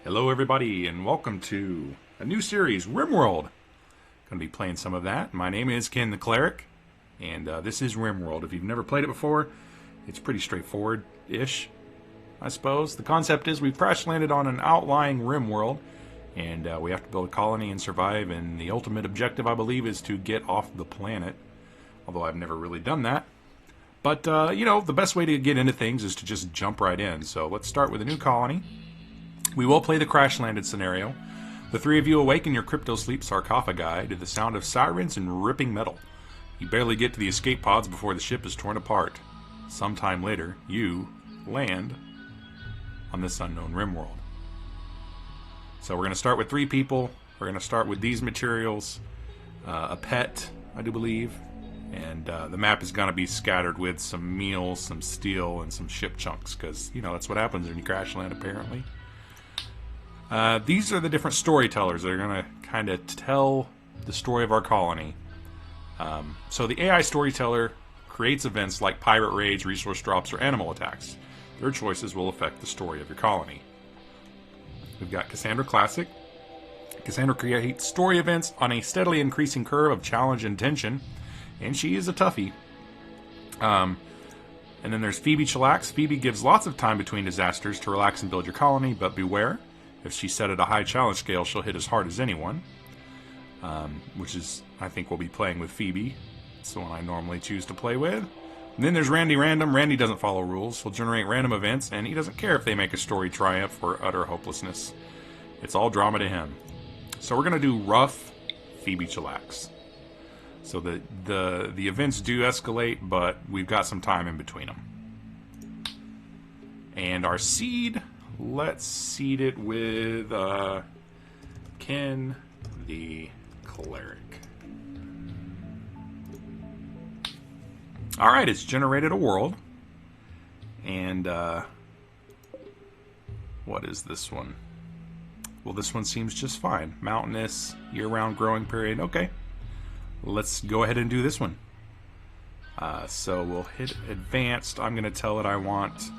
Hello everybody and welcome to a new series, Rimworld. Going to be playing some of that. My name is Ken the Cleric, and this is Rimworld. If you've never played it before, it's pretty straightforward-ish, I suppose. The concept is we've crash landed on an outlying Rimworld, and we have to build a colony and survive, and the ultimate objective, I believe, is to get off the planet. Although I've never really done that. But, you know, the best way to get into things is to just jump right in. So let's start with a new colony. We will play the crash landed scenario. The three of you awake in your crypto sleep sarcophagi to the sound of sirens and ripping metal. You barely get to the escape pods before the ship is torn apart. Sometime later, you land on this unknown Rimworld. So we're going to start with three people. We're going to start with these materials, a pet, I do believe, and the map is going to be scattered with some meal, some steel, and some ship chunks, because, you know, that's what happens when you crash land, apparently. These are the different storytellers that are going to kind of tell the story of our colony. So the AI storyteller creates events like pirate raids, resource drops, or animal attacks. Their choices will affect the story of your colony. We've got Cassandra Classic. Cassandra creates story events on a steadily increasing curve of challenge and tension, and she is a toughie. And then there's Phoebe Chillax. Phoebe gives lots of time between disasters to relax and build your colony, but beware. If she's set at a high challenge scale, she'll hit as hard as anyone. Which is, I think we'll be playing with Phoebe. It's the one I normally choose to play with. And then there's Randy Random. Randy doesn't follow rules. He'll generate random events, and he doesn't care if they make a story triumph or utter hopelessness. It's all drama to him. So we're going to do rough Phoebe Chillax. So the events do escalate, but we've got some time in between them. And our seed... Let's seed it with Ken the Cleric. Alright, it's generated a world. And what is this one? Well, this one seems just fine. Mountainous, year-round growing period. Okay. Let's go ahead and do this one. So we'll hit advanced. I'm going to tell it I want...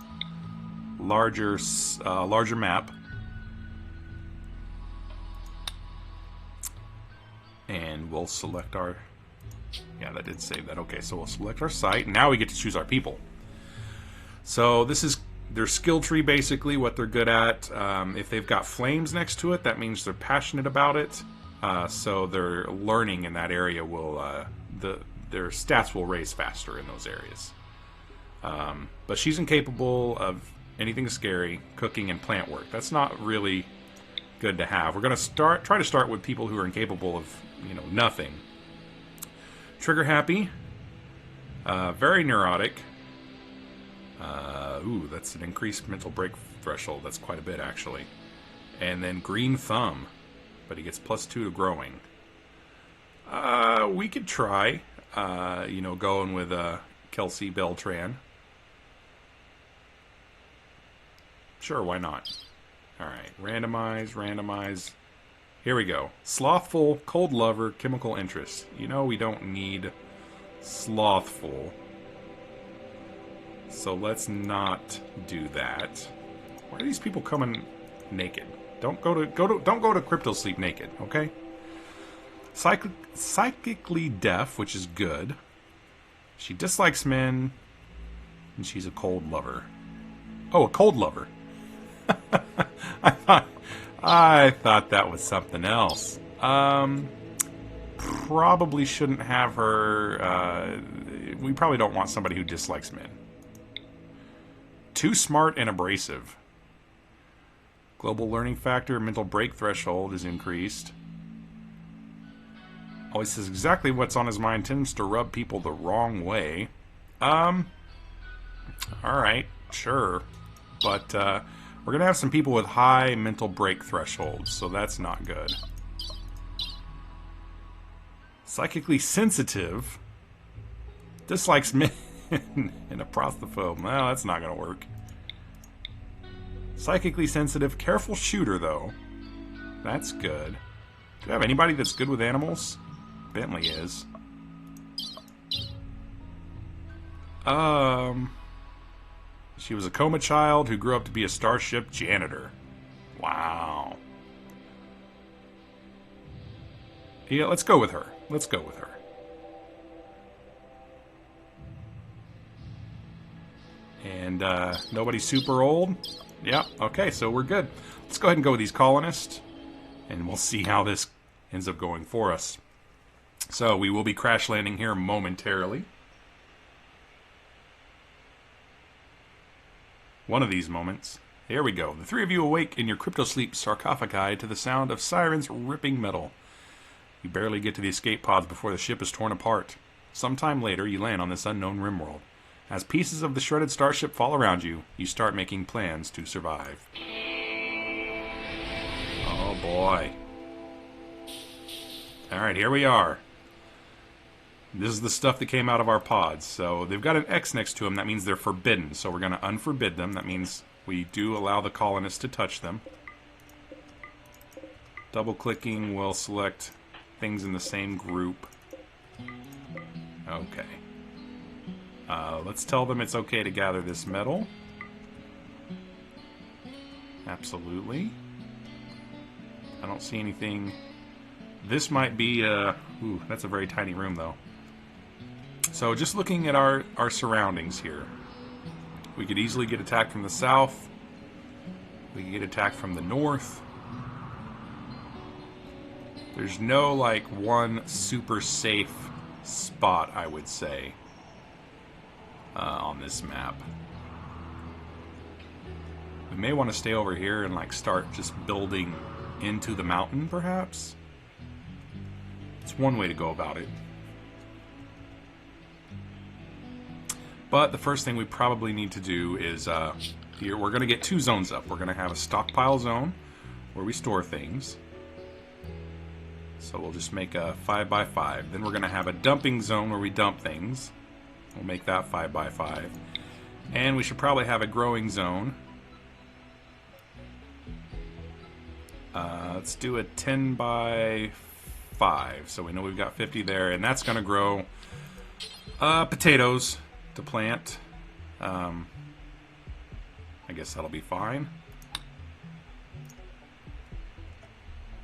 larger map, and we'll select our, yeah, that did save that. Okay, so we'll select our site, and now we get to choose our people. So this is their skill tree, basically, what they're good at. If they've got flames next to it, that means they're passionate about it, so their learning in that area will, their stats will raise faster in those areas. But she's incapable of anything scary, cooking, and plant work. That's not really good to have. We're going to try to start with people who are incapable of, you know, nothing. Trigger happy. Very neurotic. Ooh, that's an increased mental break threshold. That's quite a bit, actually. And then green thumb. But he gets +2 to growing. We could try, you know, going with Kelsey Beltran. Sure, why not? Alright, randomize. Here we go. Slothful, cold lover, chemical interest. You know we don't need slothful. So let's not do that. Why are these people coming naked? Don't go to crypto sleep naked, okay? Psychically deaf, which is good. She dislikes men, and she's a cold lover. Oh, a cold lover. I thought that was something else. Probably shouldn't have her. We probably don't want somebody who dislikes men. Too smart and abrasive. Global learning factor, mental break threshold is increased. Always says exactly what's on his mind, tends to rub people the wrong way. Alright, sure. But, we're going to have some people with high mental break thresholds, so that's not good. Psychically sensitive. Dislikes men and a prostaphobe. Well, that's not going to work. Psychically sensitive. Careful shooter, though. That's good. Do you have anybody that's good with animals? Bentley is. She was a coma child who grew up to be a starship janitor. Wow. Yeah, let's go with her. Let's go with her. And nobody super old? Yeah, okay, so we're good. Let's go ahead and go with these colonists, and we'll see how this ends up going for us. So we will be crash landing here momentarily. One of these moments. Here we go. The three of you awake in your cryptosleep sarcophagi to the sound of sirens ripping metal. You barely get to the escape pods before the ship is torn apart. Sometime later, you land on this unknown Rimworld. As pieces of the shredded starship fall around you, you start making plans to survive. Oh boy. Alright, here we are. This is the stuff that came out of our pods. So they've got an X next to them. That means they're forbidden. So we're going to unforbid them. That means we do allow the colonists to touch them. Double-clicking will select things in the same group. Okay. Let's tell them it's okay to gather this metal. Absolutely. I don't see anything. This might be ooh, that's a very tiny room though. So just looking at our surroundings here. We could easily get attacked from the south. We could get attacked from the north. There's no like one super safe spot, I would say, on this map. We may want to stay over here and like start just building into the mountain, perhaps. It's one way to go about it. But the first thing we probably need to do is here we're going to get two zones up. We're going to have a stockpile zone where we store things. So we'll just make a 5x5. Then we're going to have a dumping zone where we dump things. We'll make that 5x5. And we should probably have a growing zone. Let's do a 10x5. So we know we've got 50 there. And that's going to grow potatoes to plant. I guess that'll be fine.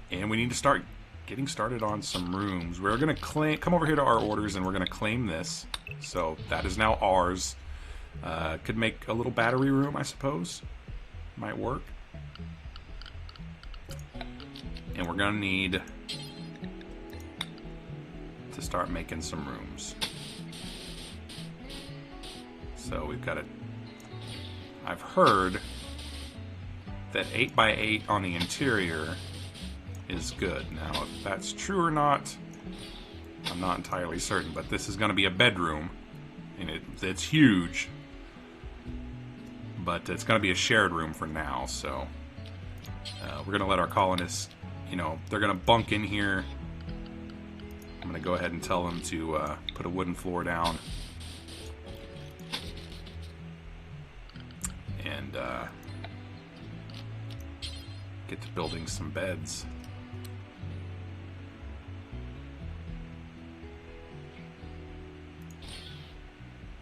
And we need to start getting started on some rooms. We're going to come over here to our orders, and we're going to claim this. So that is now ours. Could make a little battery room, I suppose. Might work. And we're going to need to start making some rooms. So we've got I've heard that 8x8 on the interior is good. Now, if that's true or not, I'm not entirely certain, but this is going to be a bedroom, and it's huge, but it's going to be a shared room for now, so we're going to let our colonists, you know, they're going to bunk in here. I'm going to go ahead and tell them to put a wooden floor down, and get to building some beds.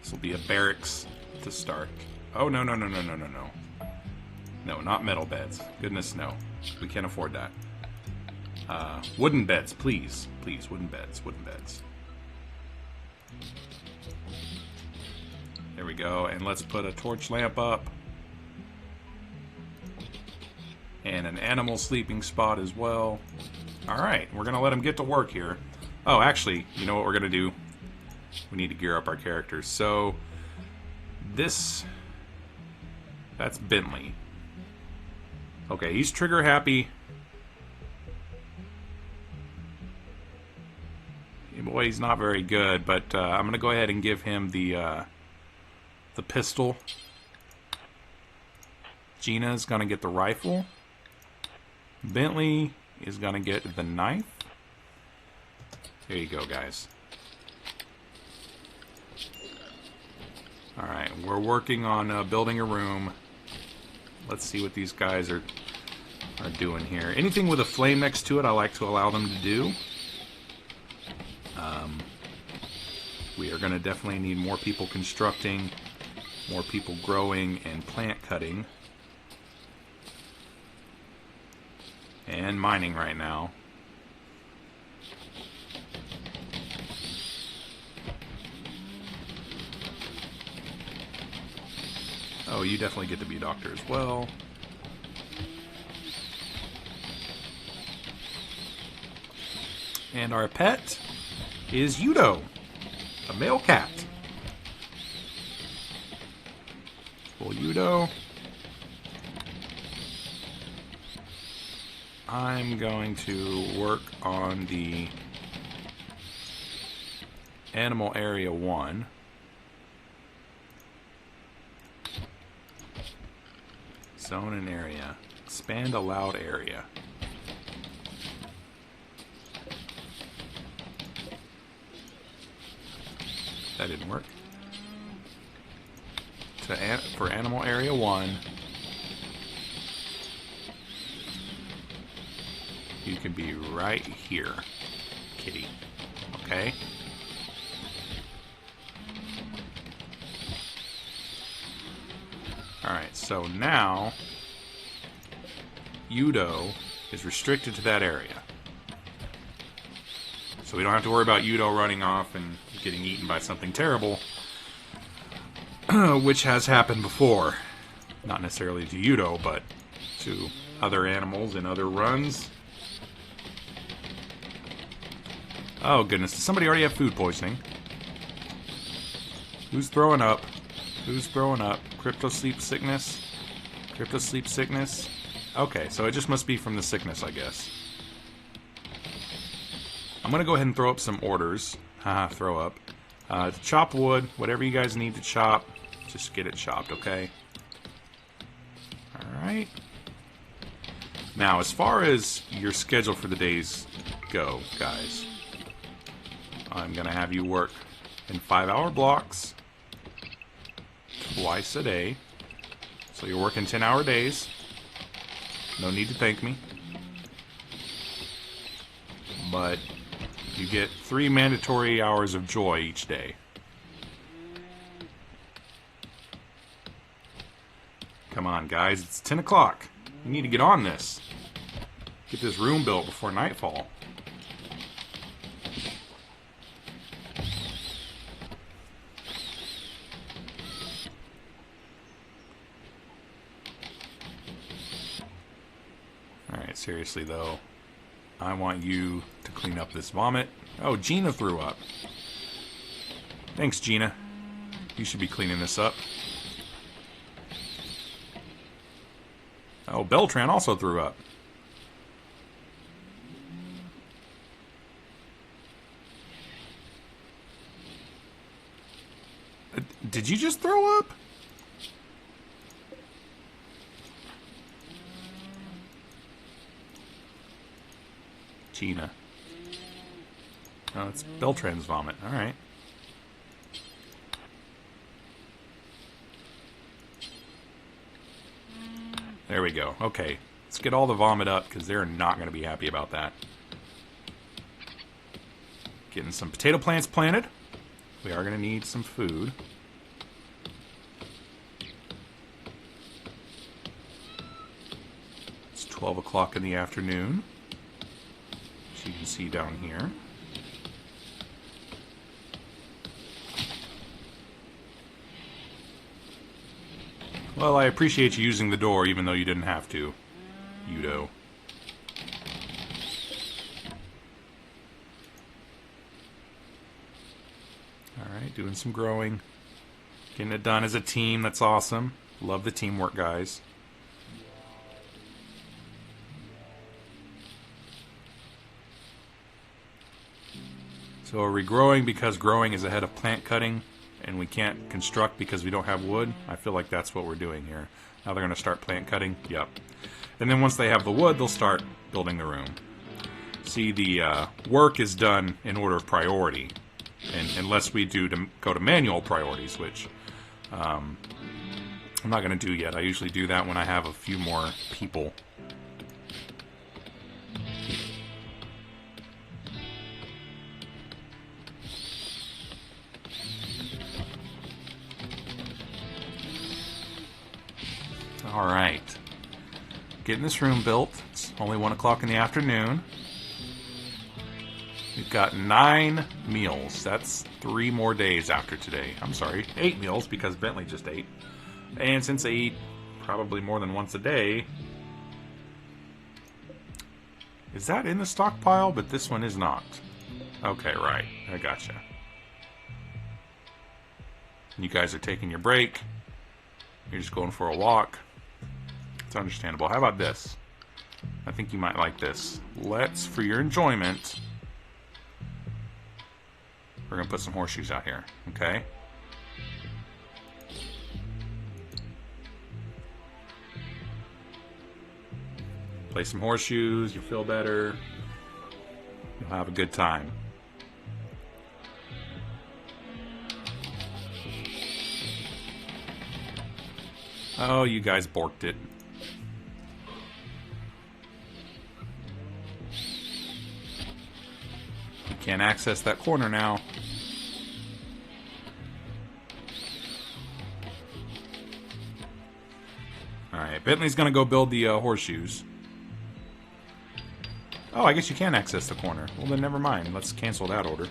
This will be a barracks to start. Oh, no, no, no, no, no, no, no. No, not metal beds. Goodness, no. We can't afford that. Wooden beds, please. Please, wooden beds, wooden beds. There we go. And let's put a torch lamp up. And an animal sleeping spot as well. Alright, we're going to let them get to work here. Oh, actually, you know what we're going to do? We need to gear up our characters. So, that's Bentley. Okay, he's trigger happy. Boy, he's not very good, but I'm going to go ahead and give him the pistol. Gina's going to get the rifle. Bentley is going to get the knife. There you go, guys. Alright, we're working on building a room. Let's see what these guys are doing here. Anything with a flame next to it, I like to allow them to do. We are going to definitely need more people constructing, more people growing, and plant cutting. and mining right now. Oh, you definitely get to be a doctor as well. And our pet is Udo, a male cat. Well, Udo, I'm going to work on the animal area 1. Zone and area. Expand allowed area. That didn't work. For animal area 1, you can be right here, kitty. Okay? Alright, so now Udo is restricted to that area. So we don't have to worry about Udo running off and getting eaten by something terrible, which has happened before. Not necessarily to Udo, but to other animals in other runs. Oh goodness, does somebody already have food poisoning? Who's throwing up? Who's throwing up? Crypto sleep sickness? Crypto sleep sickness? Okay, so it just must be from the sickness, I guess. I'm gonna go ahead and throw up some orders. Haha, throw up. Chop wood, whatever you guys need to chop, just get it chopped, okay? Alright. Now, as far as your schedule for the days go, guys, I'm gonna have you work in 5-hour blocks twice a day. So you're working 10-hour days. No need to thank me. But you get 3 mandatory hours of joy each day. Come on, guys. It's 10 o'clock. You need to get on this. Get this room built before nightfall. Alright, seriously though. I want you to clean up this vomit. Oh, Gina threw up. Thanks, Gina. You should be cleaning this up. Oh, Beltran also threw up. Did you just throw up? Gina. Oh, it's Beltran's vomit. Alright. There we go. Okay. Let's get all the vomit up, because they're not going to be happy about that. Getting some potato plants planted. We are going to need some food. It's 12 o'clock in the afternoon. As you can see down here. Well, I appreciate you using the door, even though you didn't have to, Udo. Alright, doing some growing. Getting it done as a team, that's awesome. Love the teamwork, guys. So are we growing because growing is ahead of plant cutting? And we can't construct because we don't have wood? I feel like that's what we're doing here. Now they're going to start plant cutting? Yep. And then once they have the wood, they'll start building the room. See, the work is done in order of priority. And unless we go to manual priorities, which I'm not going to do yet. I usually do that when I have a few more people. Alright. getting this room built. It's only 1 o'clock in the afternoon. We've got 9 meals. That's 3 more days after today. I'm sorry, 8 meals because Bentley just ate. And since I eat probably more than once a day... Is that in the stockpile? But this one is not. Okay, right. I gotcha. You guys are taking your break. You're just going for a walk. It's understandable. How about this? I think you might like this. Let's, for your enjoyment, we're going to put some horseshoes out here. Okay? Play some horseshoes. You'll feel better. You'll have a good time. Oh, you guys borked it. You can't access that corner now. Alright, Bentley's gonna go build the horseshoes. Oh, I guess you can access the corner. Well, then never mind. Let's cancel that order.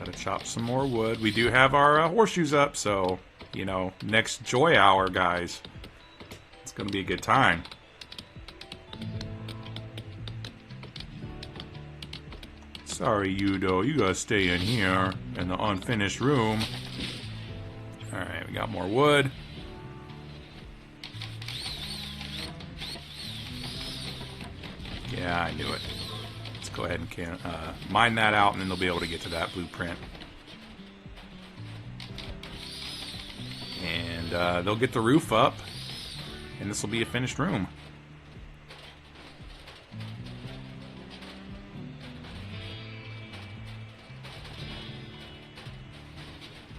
Gotta chop some more wood. We do have our horseshoes up, so, you know, next joy hour, guys. It's gonna be a good time. Sorry, Udo. You gotta stay in here in the unfinished room. Alright, we got more wood. Yeah, I knew it. Let's go ahead and mine that out, and then they'll be able to get to that blueprint. And they'll get the roof up, and this will be a finished room.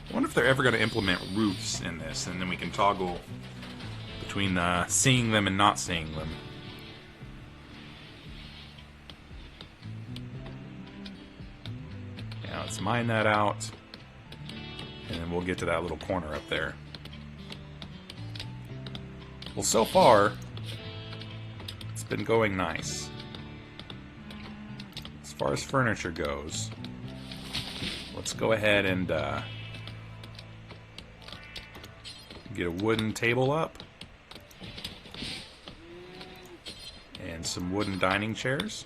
I wonder if they're ever going to implement roofs in this, and then we can toggle between seeing them and not seeing them. Yeah, let's mine that out, and then we'll get to that little corner up there. Well, so far, it's been going nice. As far as furniture goes, let's go ahead and get a wooden table up. And some wooden dining chairs.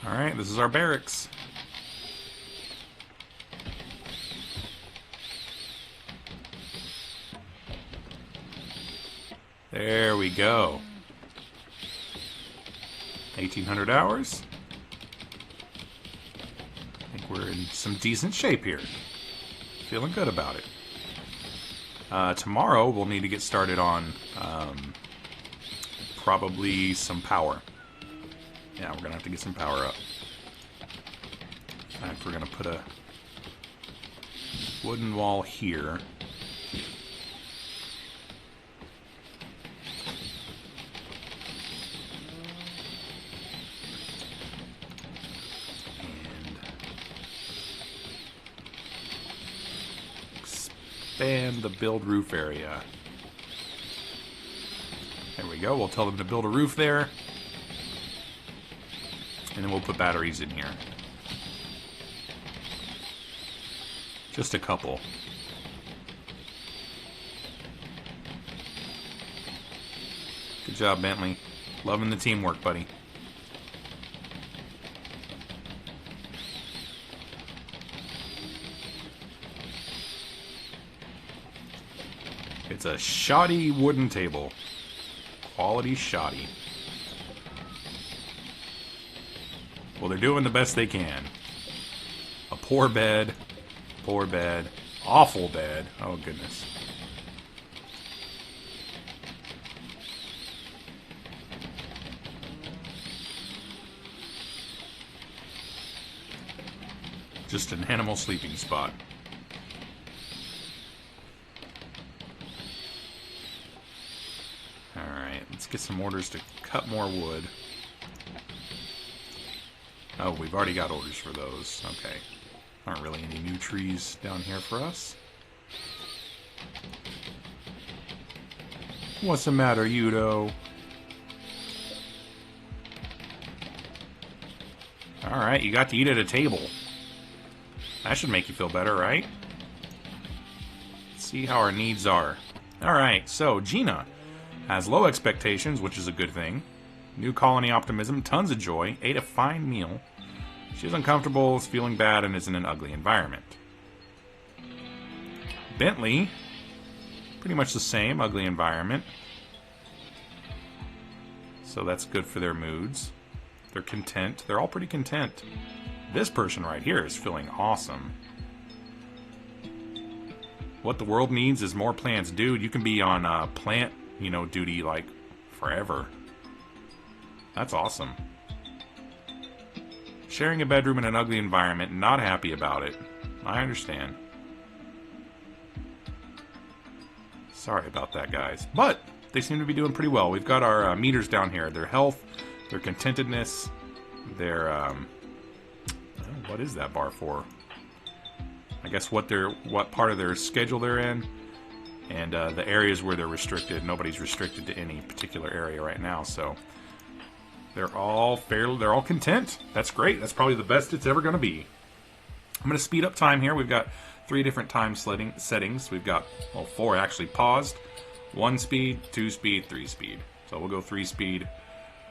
Alright, this is our barracks. There we go. 1,800 hours. I think we're in some decent shape here. Feeling good about it. Tomorrow we'll need to get started on probably some power. Yeah, we're gonna have to get some power up. In fact, we're gonna put a wooden wall here. And the build roof area. There we go. We'll tell them to build a roof there. And then we'll put batteries in here. Just a couple. Good job, Bentley. Loving the teamwork, buddy. It's a shoddy wooden table. Quality shoddy. Well, they're doing the best they can. A poor bed. Poor bed. Awful bed. Oh, goodness. Just an animal sleeping spot. Alright, let's get some orders to cut more wood. Oh, we've already got orders for those. Okay. Aren't really any new trees down here for us. What's the matter, Yudo? Alright, you got to eat at a table. That should make you feel better, right? Let's see how our needs are. Alright, so Gina has low expectations, which is a good thing. New colony optimism, tons of joy, ate a fine meal. She's uncomfortable, is feeling bad, and is in an ugly environment. Bentley, pretty much the same, ugly environment. So that's good for their moods. They're content. They're all pretty content. This person right here is feeling awesome. What the world needs is more plants. Dude, you can be on plant, duty, like, forever. That's awesome. Sharing a bedroom in an ugly environment, not happy about it. I understand. Sorry about that, guys. But they seem to be doing pretty well. We've got our meters down here. Their health, their contentedness, their... what is that bar for? I guess what part of their schedule they're in, and the areas where they're restricted. Nobody's restricted to any particular area right now, so they're all content. That's great. That's probably the best it's ever going to be. I'm going to speed up time here. We've got 3 different time settings. We've got, 4 actually paused. 1 speed, 2 speed, 3 speed. So we'll go 3 speed.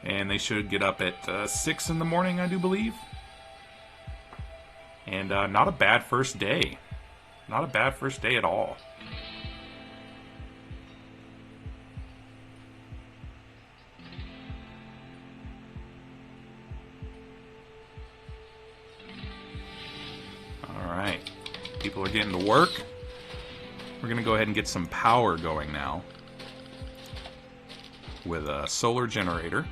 And they should get up at 6 in the morning, I do believe. And not a bad first day. Not a bad first day at all. Alright. People are getting to work. We're going to go ahead and get some power going now. With a solar generator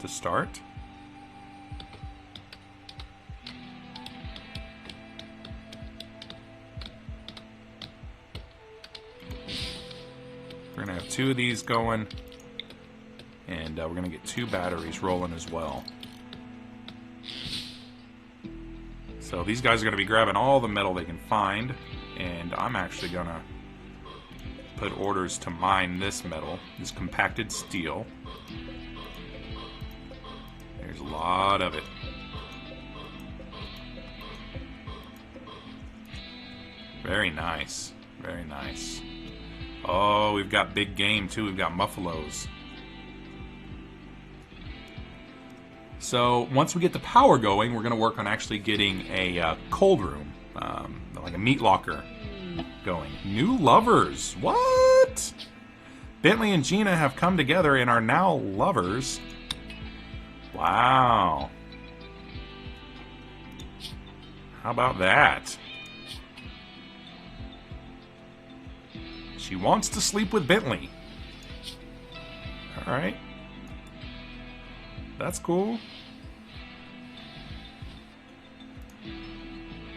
to start. We're going to have 2 of these going. And we're going to get 2 batteries rolling as well. So these guys are going to be grabbing all the metal they can find. And I'm actually going to put orders to mine this metal, this compacted steel. There's a lot of it. Very nice. Very nice. Oh, we've got big game too. We've got buffaloes. So once we get the power going, we're going to work on actually getting a cold room, like a meat locker going. New lovers. What? Bentley and Gina have come together and are now lovers. Wow. How about that? She wants to sleep with Bentley. Alright. That's cool.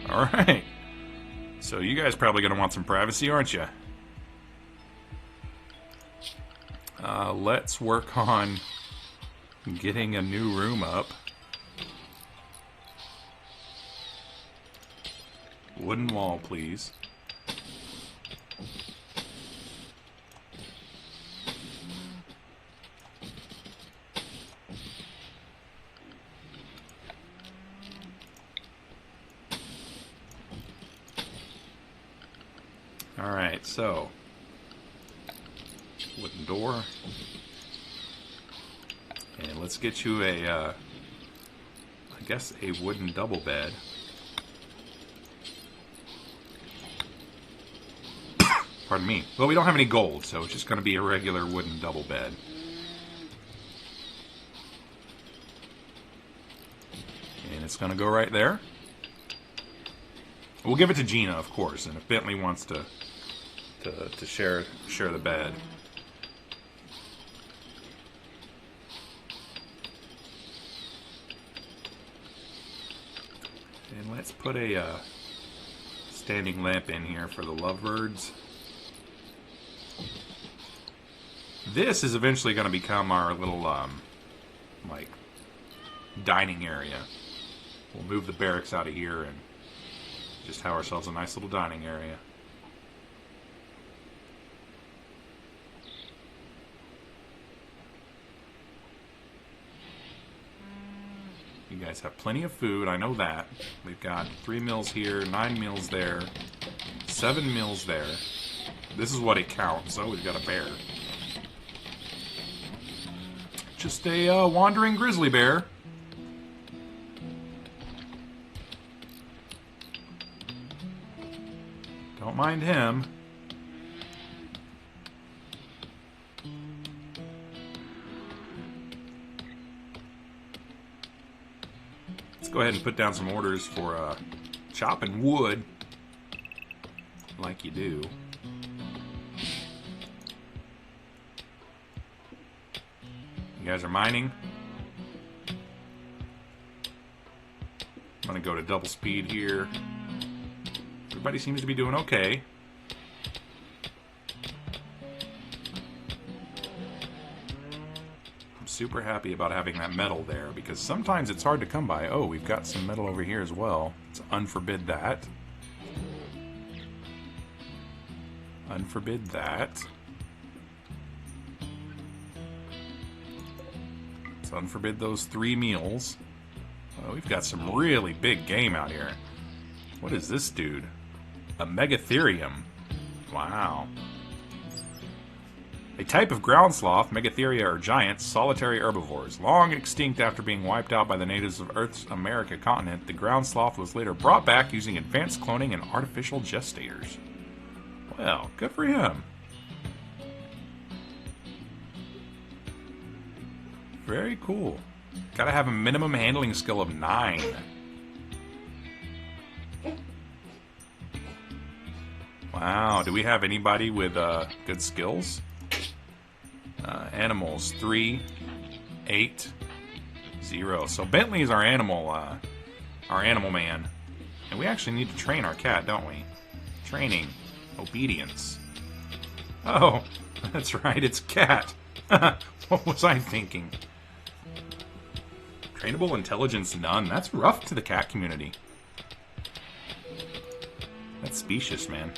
Alright. So you guys probably going to want some privacy, aren't you? Let's work on getting a new room up. Wooden wall, please. Alright, so wooden door. And let's get you a, I guess a wooden double bed. Pardon me. Well, we don't have any gold, so it's just going to be a regular wooden double bed. And it's going to go right there. We'll give it to Gina, of course, and if Bentley wants to share the bed. And Let's put a standing lamp in here for the lovebirds. This is eventually going to become our little, like, dining area. We'll move the barracks out of here and just have ourselves a nice little dining area. You guys have plenty of food, I know that. We've got 3 meals here, 9 meals there, 7 meals there. This is what it counts, so we've got a bear. Just a wandering grizzly bear. Don't mind him. Let's go ahead and put down some orders for chopping wood, like you do. You guys are mining. I'm going to go to double speed here. Everybody seems to be doing okay. I'm super happy about having that metal there, because sometimes it's hard to come by. Oh, we've got some metal over here as well. Let's unforbid that. Unforbid that. Let's unforbid those 3 meals. Oh, we've got some really big game out here. What is this dude? A megatherium. Wow. A type of ground sloth, megatheria are giants, solitary herbivores. Long extinct after being wiped out by the natives of Earth's America continent, the ground sloth was later brought back using advanced cloning and artificial gestators. Well, good for him. Very cool. Gotta have a minimum handling skill of 9. Wow, do we have anybody with good skills? Animals, 3, 8, 0. So Bentley is our animal man. And we actually need to train our cat, don't we? Training. Obedience. Oh, that's right, it's cat. What was I thinking? Trainable intelligence, none. That's rough to the cat community. That's specious, man.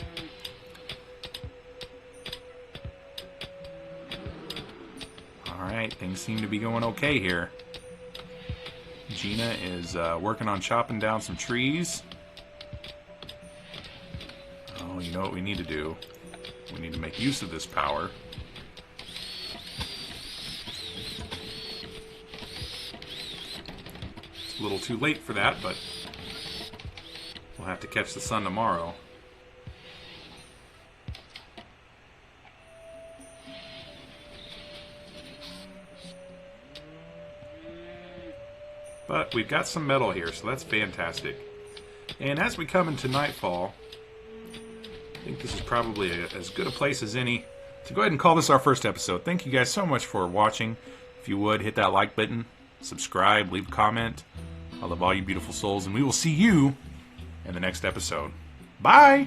Alright, things seem to be going okay here. Gina is working on chopping down some trees. Oh, you know what we need to do? We need to make use of this power. It's a little too late for that, but we'll have to catch the sun tomorrow. But we've got some metal here, so that's fantastic. And as we come into nightfall, I think this is probably as good a place as any to go ahead and call this our first episode. Thank you guys so much for watching. If you would, hit that like button, subscribe, leave a comment. I love all you beautiful souls, and we will see you in the next episode. Bye!